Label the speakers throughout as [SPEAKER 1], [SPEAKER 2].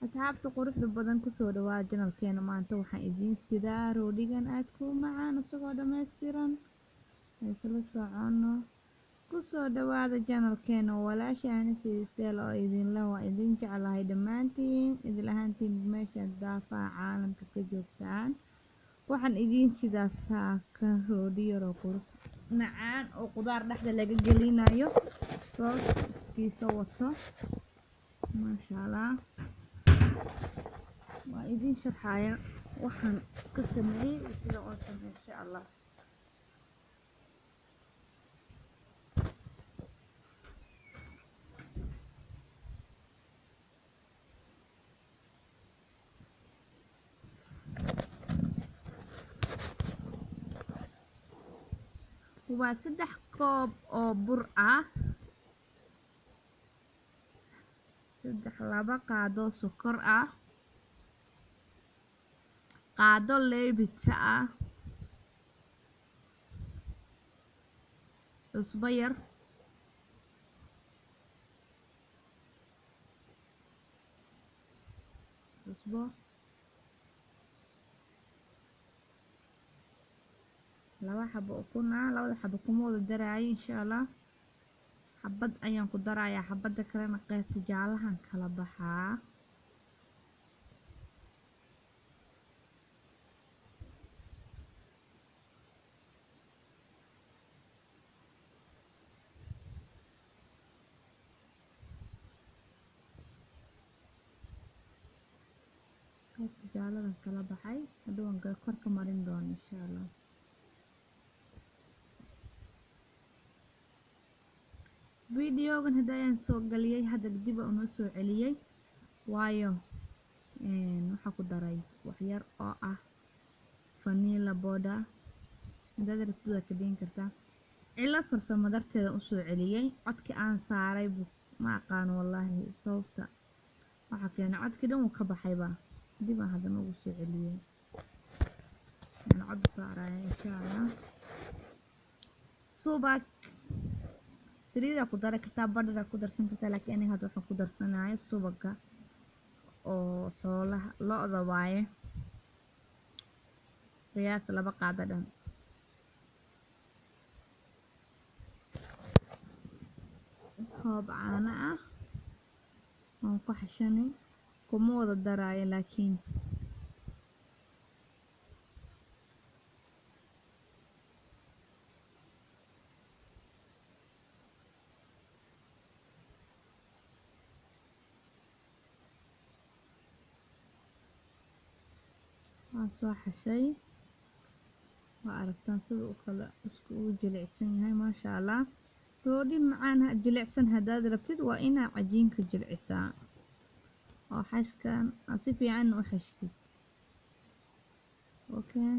[SPEAKER 1] asxaabta quruxda badan kusoo dhawaada janalkeena. maanta waxaan idiin sidaa roodhigan aad ku macaan isagoo dhammaystiran. isla socono, kusoo dhawaada janalkeena. walaashaani siisteel oo idinla waa idin jeclahay dhammaantiin idil ahaantiin meesha daafaha caalamka ka joogtaan. waxaan idiin sidaa saaka roodhi yaroo qurux macaan oo qudaar dhexda laga gelinayo, sooskiisa wato. maasha allah, waa idin sharxaya waxaan ka sameeyey sida oo sameeyay insha allah. waa 3 koob oo bur ah, 2 qaado sokor ah, qaado leebita ah, cusbo yar, cusbo, 2 xabo ukun ah. 2 xabo kuma wada daraayo insha allah, xabad ayaan ku darayaa, xabada kalena qaybta jaalahan kala baxaa. qaybta jaaladan kala baxay hadhowan kor ka marin doono insha allah. videogan hadayaan soo galiyay hadda dib aan u soo celiyay waayo waxa ku daray wax yar oo ah vanilla powder. hadaad rabtid ka dhigin kartaa. cilad farsamo darteeda u soo celiyay. codkii aan saaray ma aqaan wallahi sababta waxa keenay codkii dhan uu ka baxayba. dib aan hadda ugu soo celiyay aan cod saaraya insha allah. subag saliida ku daray kartaa, badhada ku darsan kartaa, laakiin aniga hadda waxaan ku darsanayo subaga oo xoolaha lo'da waaye. qiyaas 2 qaado dhan. koob caano ah aan ku xashanay, kuma wada daraayo laakiin waan soo xashay. waa aragtaan sida uu kala isku jilicsan yahay maasha allah. roodhi macaan jilicsan hadaad rabtid waa inaa cajiinka jilcisaa oo xashkan si fiican u xashtid. okay,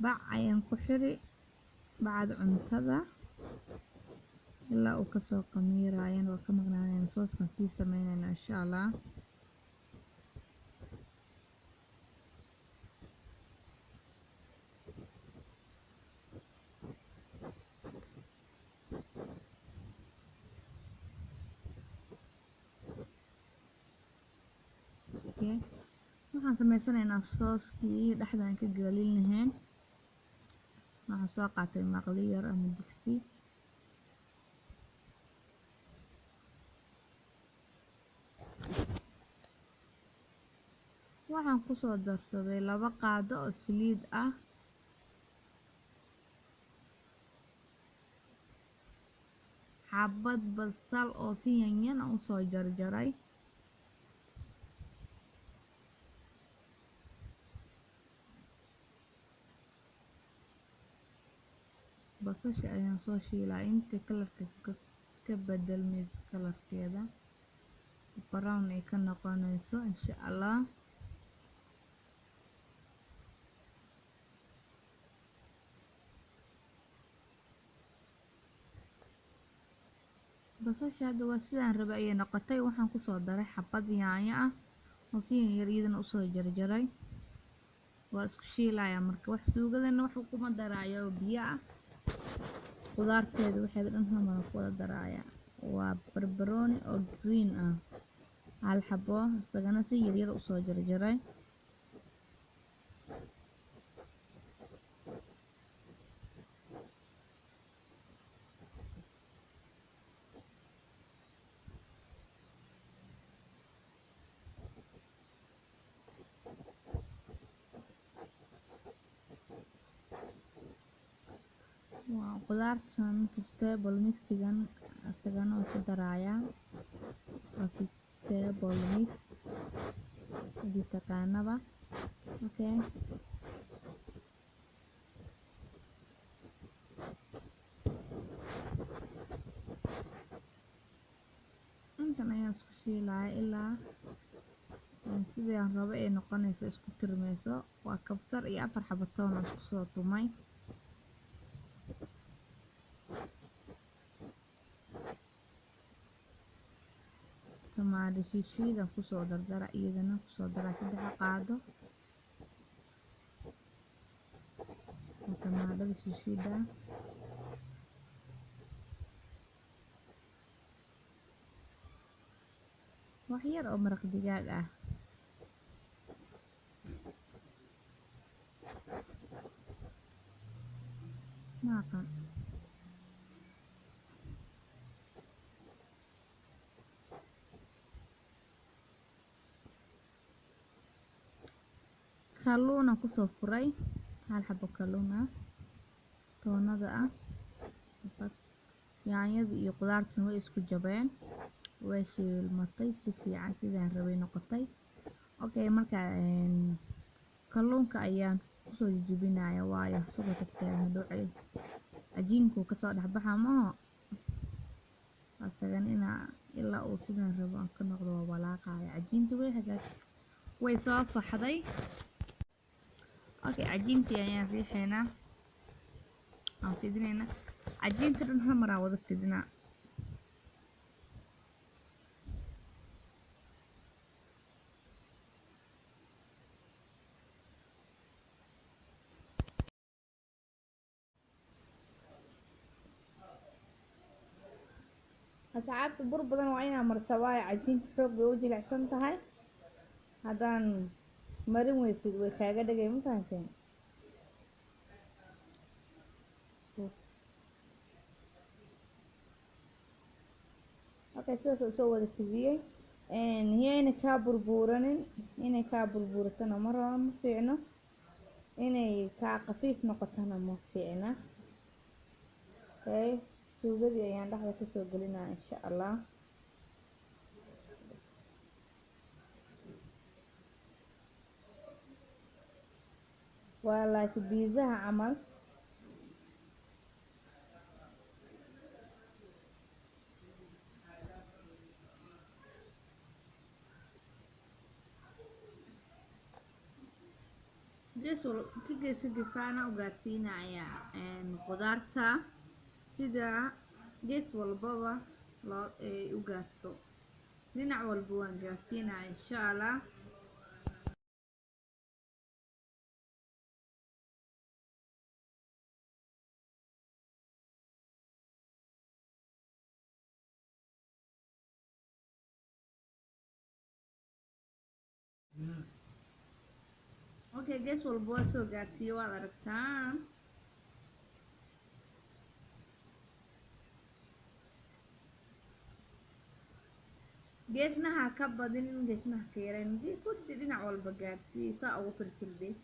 [SPEAKER 1] bac ayaan ku xiri bacda cuntada ilaa uu kasoo qamiirayaan. waa ka maqnaanayna sooskan sii sameynayna insha allah. waxaan sameysanaynaa sooskii dhexdaan ka gelin lahayn. waxaan soo qaatay maqli yar ama digsi. waxaan kusoo darsaday 2 qaado oo saliid ah, xabad basal oo si yanyan u soo jarjaray, basasha ayaan soo shiilaa inta kalarka ka bedelmayso kalarkeeda brown ay ka noqonayso insha allah. basasha hadda waa sidaan rabay ayay noqotay. waxaan kusoo daray xabad yaanyo ah oo si yar iyadana usoo jarjaray. waa isku shiilaya marka wax suugadana wax kuma daraayo biyo ah qudaarteeda waxay dhan hamar ku wada daraya waa barbarooni oo green ah hal xabo isagana si yar yar u soo jarjaray waa qudaartan vegetable mixigan isagana oo ku daraya vegetable mix di taqaanaba okay intan ayaan isku shiilaya ilaa sidii aan rabo ay noqonayso isku tirmayso waa kabsar iyo 4 xabo toon aan isku soo tumay tamaandho shiishiid aan kusoo dardara iyadana kusoo dara 3 qaado tamaandhada shiishiida wax yar oo maraq digaag ah maaqan kalluun aan kusoo furay hal xabo kalluun ah toonada ah yaanyada iyo qudaartan way isku jabeen way shiilmatay si fiican sidaan rabay noqotay okay marka kalluunka ayaan kusoo jijibinaya waayo suuqa tagtay madhuucay ajiinku ka soo dhaxbaxa ma asagan ilaa uu sidaan rabo aan ka noqdo walaaqaya ajiinta way soo faxday okay ajiintii ayaan riixaynaa aan fidinayna ajiinta dhan hal mar aan wada fidinaa asxaabta bur badan waa inaa marsa waayo cajiinta xoog bay u jilicsan tahay haddaan marin weysid way kaaga dhagay ma fahanteen okay sidaas soo wada fidiyey yayna kaa burbuuranin inay kaa burbuuratana ma rabo ma fiicno inay kaa khafiif noqotana ma fiicna okay suugadii ayaan dhexda kasoo gelinaa insha allah waa like biizaha camal geesaana u gaarsiinaya qudaarta sida gees walbaba loo u gaarto dhinac walba waan gaarsiinaya insha allah okay gees walba waa soo gaarsiiyo waad aragtaan geesnaha ka badin geesnaha ka yareen kudi dhinac walba gaarsii saa ugu firfirday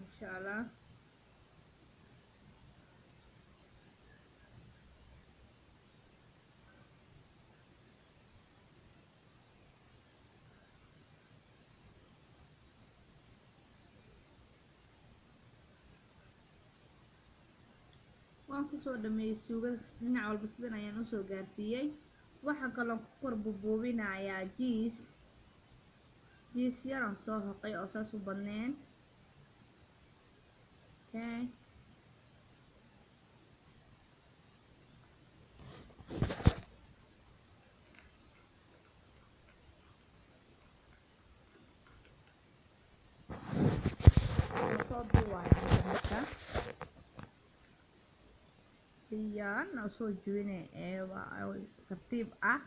[SPEAKER 1] insha allah waan kusoo dhameeyay suugada dhinac walba sidan ayaan usoo gaarsiiyey waxaan kaloo ku kor buubuubinayaa jiis yar aan soo hoqay oo saas u badneen okay siyaan usoo jibine waa tartiib ah.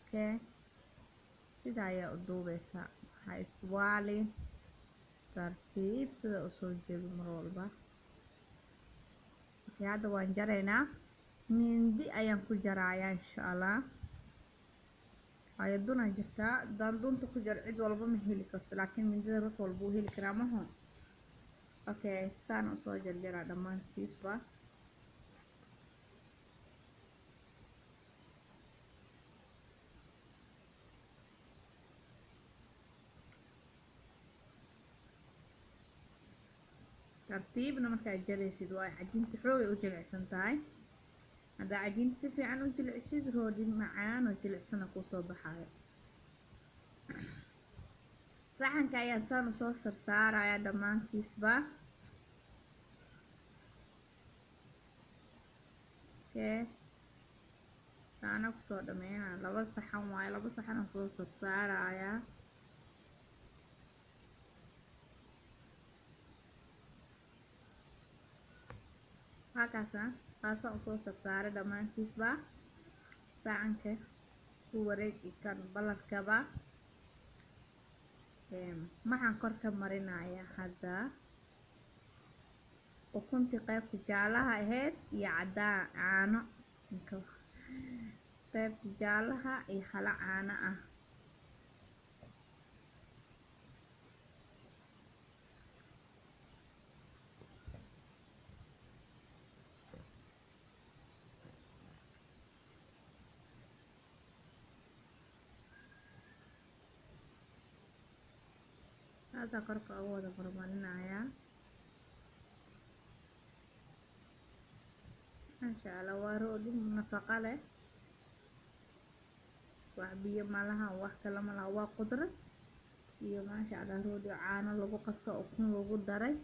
[SPEAKER 1] Okay, sida ayaa u duubeysaa, ha iswaalin, tartiib sida usoo jebi mar walba. Okay, hadda waan jaraynaa, mindi ayaan ku jarayaa insha allah. ayaduna jirtaa, haddaan dunta ku jaro cid walba ma heli karto, laakiin mindida ruux walba wuu heli karaa maho. Okay, saan usoo jarjaraa dhammaantiisba. tartiibna markaad jaraysid waa cajiinta xoogay u jilicsan tahay. haddaa cajiinta si fiican u jilicsid, roodhi macaan oo jilicsana kusoo baxaayo. saxanka ayaan saan usoo sarsaarayaa dhammaantiisba. Okay, saana kusoo dhameynaa, 2 saxan waaye, 2 saxan aan soo sarsaarayaa. halkaasa saasaan usoo sarsaaray dhammaantiisba. saxanka ku wareegi kan balarkaba. maxaan kor ka marinayaa hadda ukuntii qaybta jaalaha ahayd iyo caano, qaybta jaalaha iyo hala caano ah. hada korka ugu wada marmarinayaa. masha allah, waa roodhi nafaqo leh, wax biyo malaha, wax kale malaha, waa qudrad iyo masha allah roodhi caano lagu qaso, ukun lagu daray.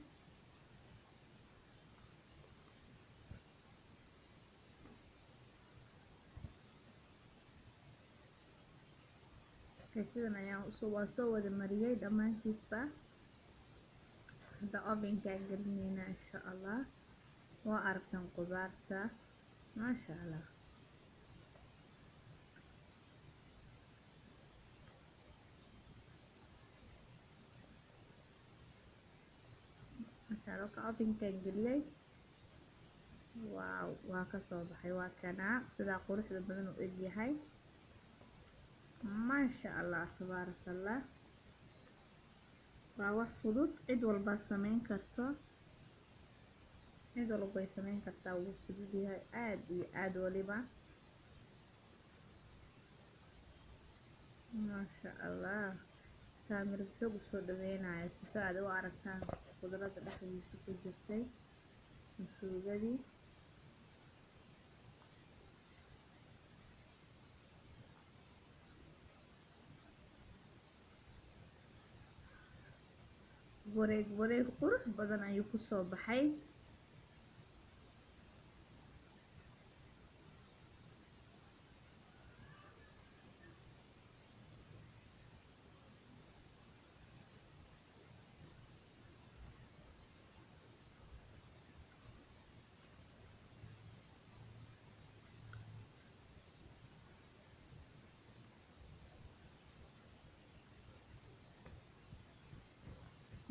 [SPEAKER 1] sidan ayaan waa soo wada mariyay dhammaantiisba. hadda ovenkaan gelineynaa insha allah. waa aragtan qudaarta, masha allah. masha allah, ka ovenkaan geliyay. waaw, waa kasoo baxay, waa kanaa sidaa quruxda badan u egyahay. masha allah, tabaarakallah. waa wax fudud, cid walba sameyn karto, cid walba sameyn kartaa, wuu fudud yahay aad iyo aad waliba. masha allah, kaamira xoog usoo dhaweynaya si aad u aragtaan qudrada dhexdiisa ku jirtay, suugadii. wareeg qurux badan ayuu kusoo baxay.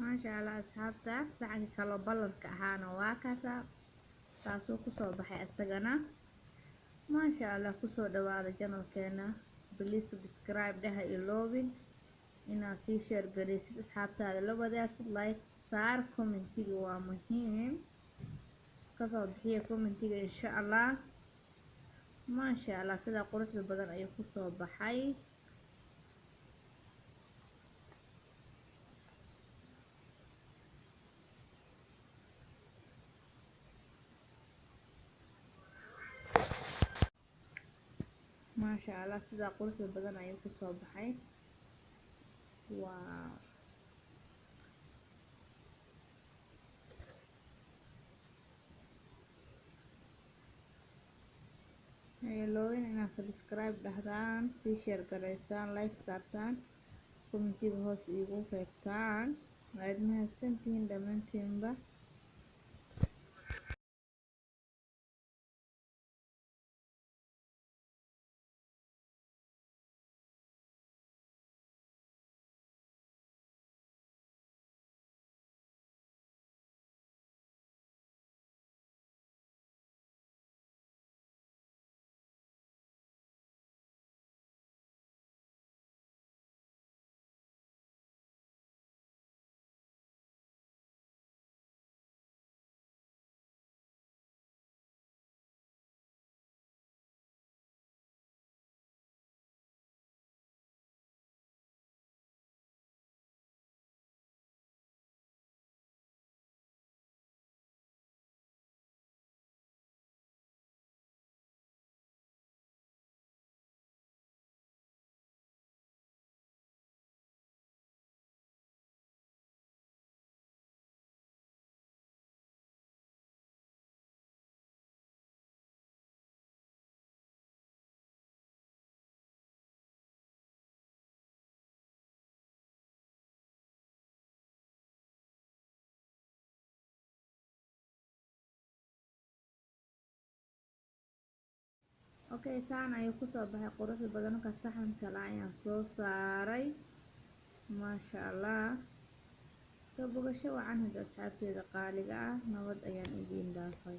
[SPEAKER 1] masha allah asxaabta, saxanka kaloo balarka ahaana waa kaasa, taasuu kusoo baxay isagana. masha allah, kusoo dhawaada janalkeena. please subscribe dhaha iloobin inaad sii share gareysid, asxaabtaada la wadaagsid, like saar, commentiga waa muhiim, kasoo bixiya commentiga insha allah. masha allah, sidaa quruxda badan ayuu kusoo baxay. masha allah, sidaa quruxda badan ayuu kusoo baxay. waa iloobin inaad subscribe dhahdaan, sii share gareysaan, like saartaan, commentiga hoos iigu reebtaan. waad mahadsantihiin dhammaantiinba. okay saan ayuu kusoo baxay quruxda badan ka saxan kale ayaan soo saaray maasha allah soo bogasho wacan hadda asxaabteeda qaaliga ah nabad ayaan idiin dhaafay